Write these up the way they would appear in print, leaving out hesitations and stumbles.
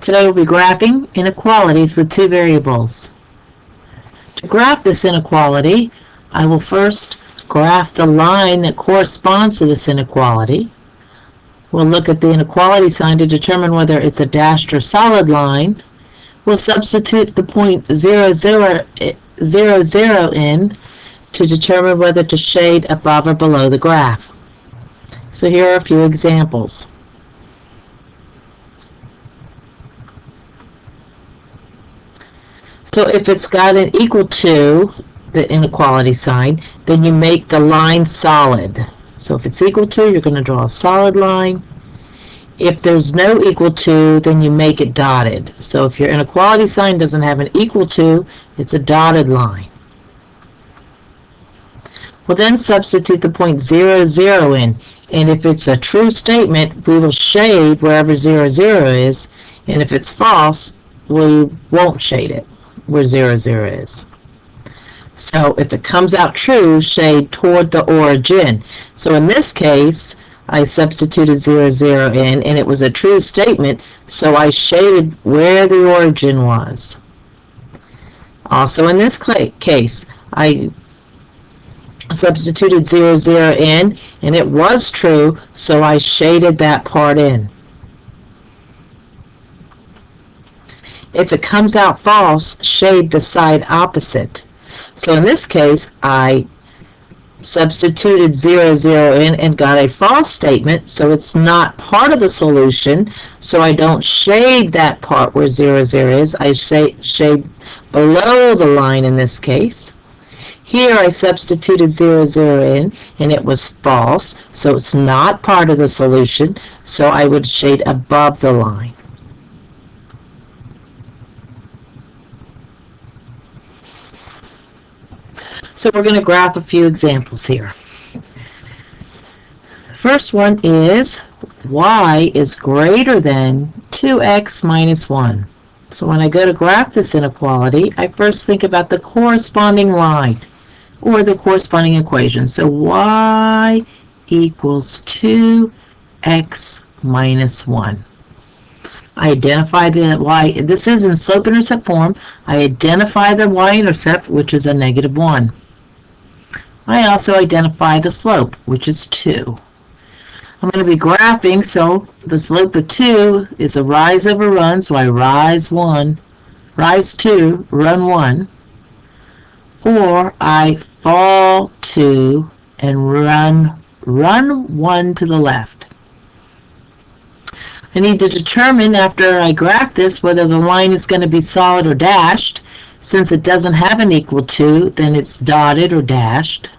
Today we'll be graphing inequalities with two variables. To graph this inequality, I will first graph the line that corresponds to this inequality. We'll look at the inequality sign to determine whether it's a dashed or solid line. We'll substitute the point 0, 0, 0, 0 in to determine whether to shade above or below the graph. So here are a few examples. So if it's got an equal to, the inequality sign, then you make the line solid. So if it's equal to, you're going to draw a solid line. If there's no equal to, then you make it dotted. So if your inequality sign doesn't have an equal to, it's a dotted line. We'll then substitute the point 0, 0 in. And if it's a true statement, we will shade wherever 0, 0 is. And if it's false, we won't shade it where 0, 0 is. So if it comes out true, shade toward the origin. So in this case, I substituted 0, 0 in, and it was a true statement, so I shaded where the origin was. Also in this case, I substituted 0, 0 in, and it was true, so I shaded that part in. If it comes out false, shade the side opposite. So in this case, I substituted 0, 0 in and got a false statement, so it's not part of the solution, so I don't shade that part where 0, 0 is. I shade below the line in this case. Here I substituted 0, 0 in, and it was false, so it's not part of the solution, so I would shade above the line. So we're going to graph a few examples here. First one is y is greater than 2x minus 1. So when I go to graph this inequality, I first think about the corresponding line or the corresponding equation. So y equals 2x minus 1. I identify the y, this is in slope-intercept form. I identify the y-intercept, which is a negative 1. I also identify the slope, which is 2. I'm going to be graphing, so the slope of 2 is a rise over run, so I rise 1, rise 2, run 1, or I fall 2 and run 1 to the left. I need to determine after I graph this whether the line is going to be solid or dashed. Since it doesn't have an equal to, then it's dotted or dashed.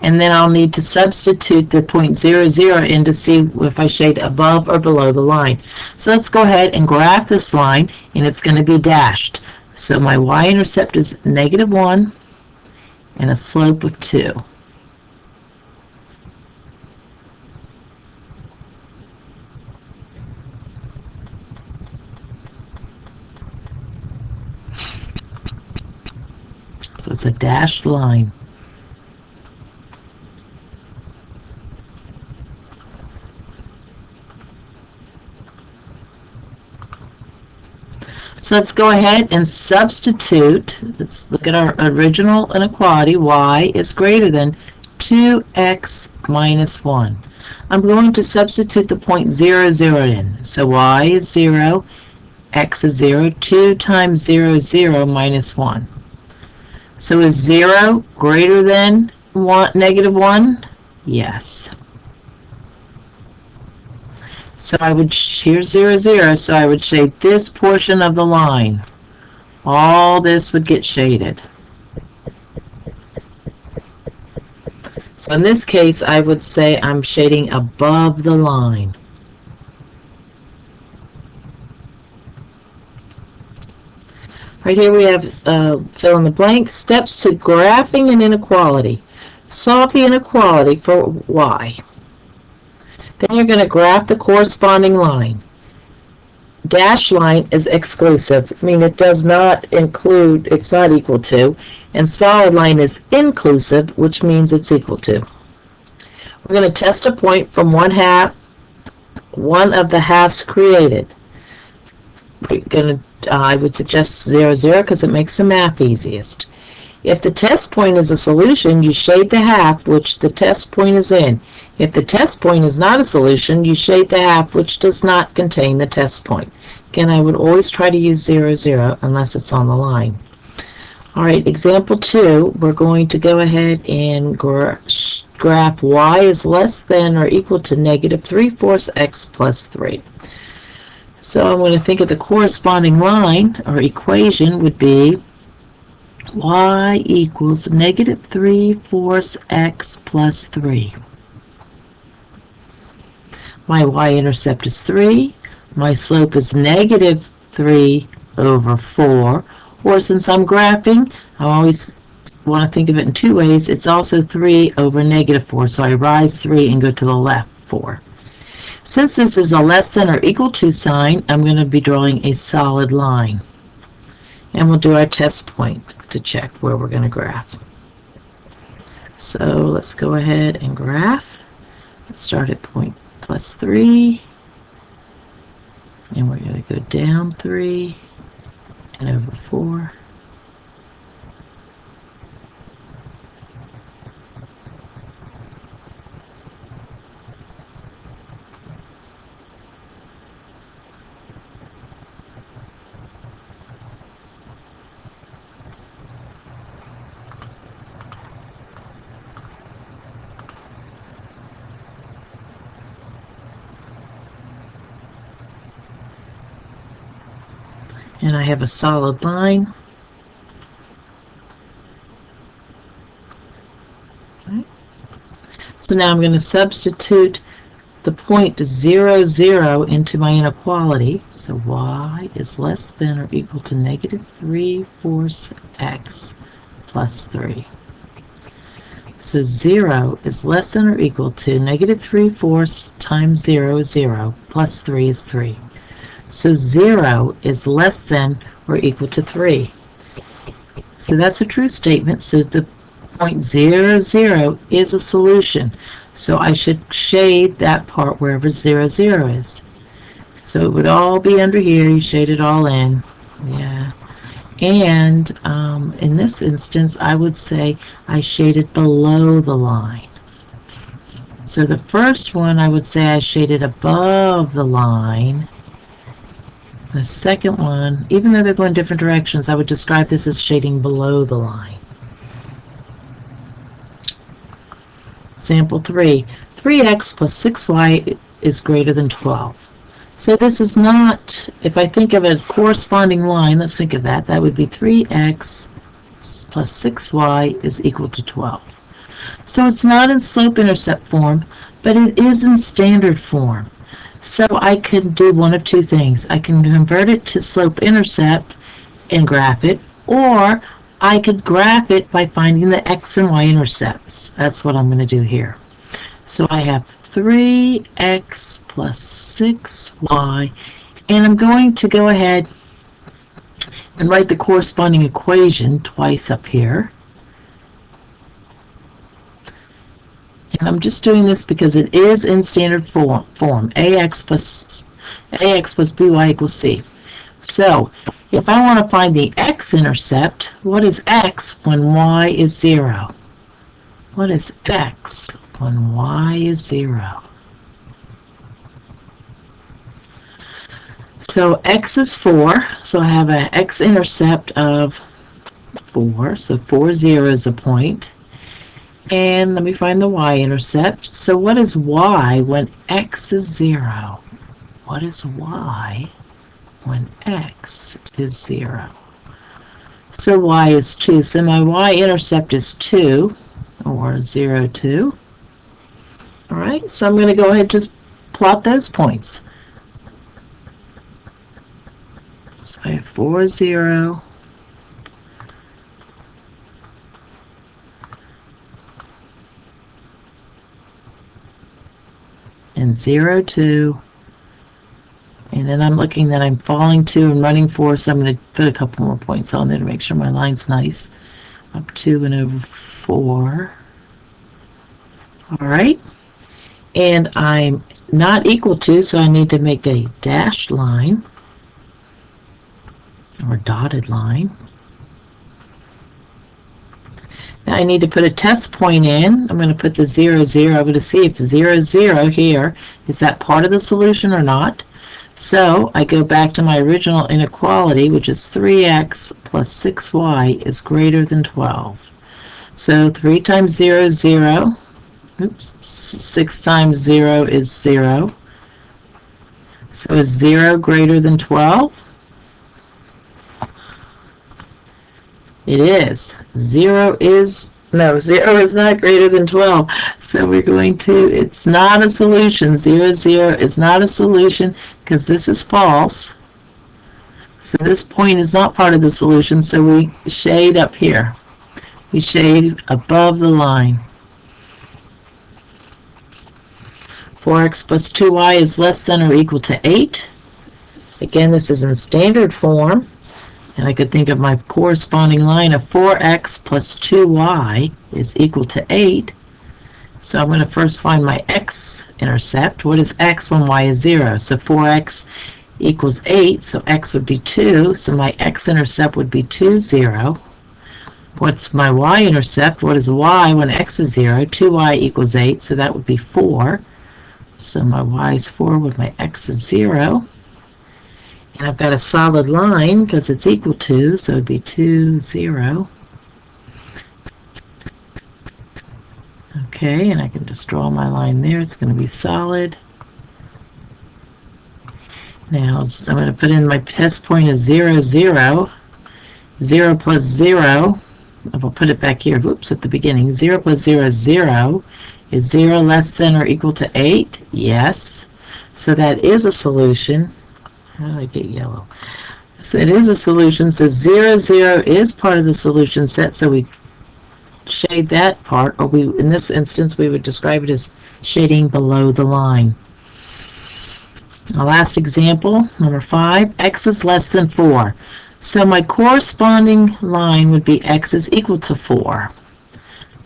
And then I'll need to substitute the point 0, 0 in to see if I shade above or below the line. So let's go ahead and graph this line, and it's going to be dashed. So my y-intercept is negative 1 and a slope of 2. So it's a dashed line. So let's go ahead and substitute. Let's look at our original inequality. Y is greater than 2x minus 1. I'm going to substitute the point 0, 0 in. So y is 0, x is 0, 2 times 0 is 0 minus 1. So is 0 greater than negative 1? Yes. So I would, here's 0, 0, so I would shade this portion of the line. All this would get shaded. So in this case, I would say I'm shading above the line. Right here we have fill in the blank. Steps to graphing an inequality. Solve the inequality for y. Then you're going to graph the corresponding line. Dashed line is exclusive, meaning it does not include, it's not equal to, and solid line is inclusive, which means it's equal to. We're going to test a point from 1/2 one of the halves created. I would suggest 0, 0 because it makes the math easiest. If the test point is a solution, you shade the half which the test point is in. If the test point is not a solution, you shade the half which does not contain the test point. Again, I would always try to use 0, 0 unless it's on the line. All right, example 2, we're going to go ahead and graph y is less than or equal to negative 3/4 x plus 3. So I'm going to think of the corresponding line or equation would be y equals negative 3/4 x plus 3. My y-intercept is 3. My slope is negative 3 over 4. Or since I'm graphing, I always want to think of it in two ways. It's also 3 over negative 4. So I rise 3 and go to the left 4. Since this is a less than or equal to sign, I'm going to be drawing a solid line. And we'll do our test point to check where we're going to graph. So let's go ahead and graph. Start at point plus 3. And we're going to go down 3 and over 4. And I have a solid line. Okay. So now I'm going to substitute the point 0, 0 into my inequality. So y is less than or equal to negative 3/4 x plus 3. So 0 is less than or equal to negative 3/4 times 0 is 0, plus 3 is 3. So 0 is less than or equal to 3. So that's a true statement. So the point 0, 0 is a solution. So I should shade that part wherever 0, 0 is. So it would all be under here. You shade it all in. Yeah. And in this instance, I would say I shaded below the line. So the first one, I would say I shaded above the line. The second one, even though they're going different directions, I would describe this as shading below the line. Example 3. 3x plus 6y is greater than 12. So this is not, if I think of a corresponding line, let's think of that. That would be 3x plus 6y is equal to 12. So it's not in slope-intercept form, but it is in standard form. So I can do one of two things. I can convert it to slope-intercept and graph it, or I could graph it by finding the x and y intercepts. That's what I'm going to do here. So I have 3x plus 6y, and I'm going to go ahead and write the corresponding equation twice up here. And I'm just doing this because it is in standard form, ax plus by equals c. So if I want to find the x-intercept, what is x when y is 0? What is x when y is 0? So x is 4, so I have an x-intercept of 4, so 4, 0 is a point. And let me find the y-intercept. So what is y when x is 0? What is y when x is 0? So y is 2. So my y-intercept is 2, or 0, 2. All right, so I'm going to go ahead and just plot those points. So I have 4, 0. And 0, 2, and then I'm looking that I'm falling to and running for, so I'm going to put a couple more points on there to make sure my line's nice. Up 2 and over 4. All right, and I'm not equal to, so I need to make a dashed line or dotted line. Now I need to put a test point in. I'm going to put the 0, 0. I'm going to see if 0, 0 here, is that part of the solution or not. So I go back to my original inequality, which is 3x plus 6y is greater than 12. So 3 times 0 is 0. Oops. 6 times 0 is 0. So is 0 greater than 12? It is. 0 is not greater than 12. So we're going to, it's not a solution. 0, 0 is not a solution because this is false. So this point is not part of the solution, so we shade up here. We shade above the line. 4x plus 2y is less than or equal to 8. Again, this is in standard form. And I could think of my corresponding line of 4x plus 2y is equal to 8. So I'm going to first find my x-intercept. What is x when y is 0? So 4x equals 8, so x would be 2. So my x-intercept would be 2, 0. What's my y-intercept? What is y when x is 0? 2y equals 8, so that would be 4. So my y is 4 when my x is 0. And I've got a solid line because it's equal to, so it would be 2, 0. Okay, and I can just draw my line there. It's going to be solid. Now I'm going to put in my test point as 0, 0. 0 plus 0, I'll put it back here, oops, at the beginning. 0 plus 0 is 0. Is 0 less than or equal to 8? Yes. So that is a solution. How did I get yellow? So it is a solution. So 0, 0 is part of the solution set. So we shade that part, or we, in this instance, we would describe it as shading below the line. Our last example, number 5, x is less than 4. So my corresponding line would be x is equal to 4.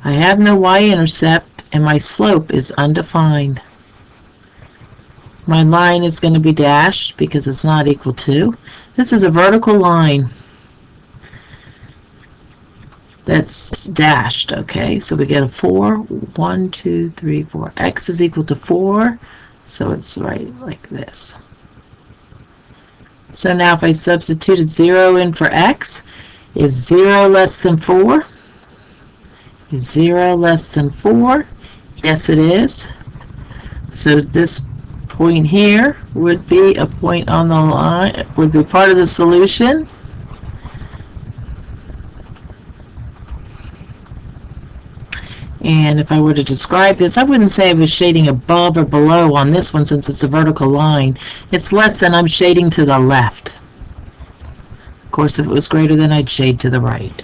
I have no y-intercept, and my slope is undefined. My line is going to be dashed because it's not equal to. This is a vertical line that's dashed, okay? So we get a 4, 1, 2, 3, 4. X is equal to 4, so it's right like this. So now if I substituted 0 in for x, is 0 less than 4? Is 0 less than 4? Yes, it is. So this point here would be a point on the line, would be part of the solution. And if I were to describe this, I wouldn't say I was shading above or below on this one since it's a vertical line. It's less than, I'm shading to the left. Of course, if it was greater than, I'd shade to the right.